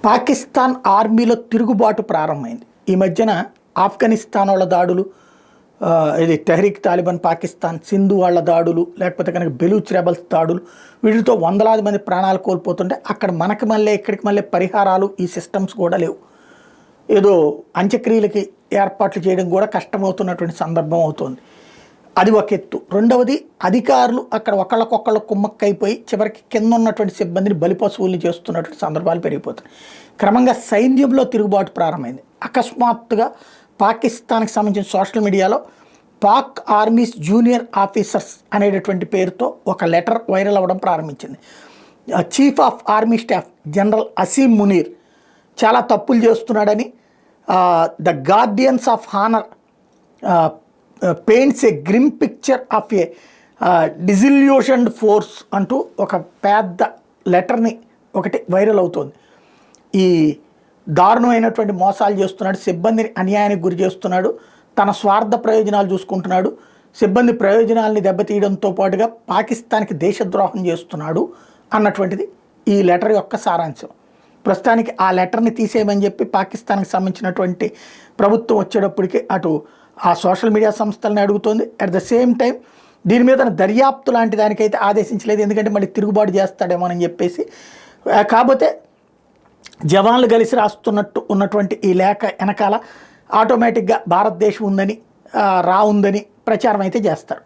పాకిస్తాన్ ఆర్మీలో తిరుగుబాటు ప్రారంభమైంది. ఈ మధ్యన ఆఫ్ఘనిస్తాన్ వాళ్ళ దాడులు, ఇది తెహ్రీక్ తాలిబాన్ పాకిస్తాన్, సింధు వాళ్ళ దాడులు, లేకపోతే కనుక బెలూచ్ రెబల్స్ దాడులు, వీటితో వందలాది మంది ప్రాణాలు కోల్పోతుంటే అక్కడ మనకి మళ్ళీ ఇక్కడికి మళ్ళీ పరిహారాలు ఈ సిస్టమ్స్ కూడా లేవు. ఏదో అంత్యక్రియలకి ఏర్పాట్లు చేయడం కూడా కష్టమవుతున్నటువంటి సందర్భం అవుతుంది. అది ఒక ఎత్తు. రెండవది, అధికారులు అక్కడ ఒకళ్ళకొకళ్ళు కుమ్మక్కైపోయి చివరికి కింద ఉన్నటువంటి సిబ్బందిని బలిపశువుల్ని చేస్తున్నటువంటి సందర్భాలు పెరిగిపోతాయి. క్రమంగా సైన్యంలో తిరుగుబాటు ప్రారంభమైంది. అకస్మాత్తుగా పాకిస్తాన్కి సంబంధించిన సోషల్ మీడియాలో పాక్ ఆర్మీస్ జూనియర్ ఆఫీసర్స్ అనేటటువంటి పేరుతో ఒక లెటర్ వైరల్ అవ్వడం ప్రారంభించింది. Chief of army staff general Asim Munir చాలా తప్పులు చేస్తున్నాడని, the guardians of honour paints a grim picture of a disillusioned force అంటూ ఒక పెద్ద లెటర్ని ఒకటి వైరల్ అవుతోంది. ఈ దారుణమైనటువంటి మోసాలు చేస్తున్నాడు, సిబ్బందిని అన్యాయానికి గురి చేస్తున్నాడు, తన స్వార్థ ప్రయోజనాలు చూసుకుంటున్నాడు, సిబ్బంది ప్రయోజనాలని దెబ్బతీయడంతో పాటుగా పాకిస్తాన్కి దేశద్రోహం చేస్తున్నాడు అన్నటువంటిది ఈ లెటర్ యొక్క సారాంశం. ప్రస్తుతానికి ఆ లెటర్ని తీసేయమని చెప్పి పాకిస్తాన్కి సంబంధించినటువంటి ప్రభుత్వం వచ్చేటప్పటికి అటు ఆ సోషల్ మీడియా సంస్థలని అడుగుతోంది. అట్ ద సేమ్ టైం దీని మీద దర్యాప్తు లాంటి దానికైతే ఆదేశించలేదు, ఎందుకంటే మళ్ళీ తిరుగుబాటు చేస్తాడేమోనని చెప్పేసి. కాకపోతే జవాన్లు కలిసి రాస్తున్నట్టు ఉన్నటువంటి ఈ లేఖ వెనకాల ఆటోమేటిక్గా భారతదేశం ఉందని, రా ఉందని ప్రచారం అయితే చేస్తారు.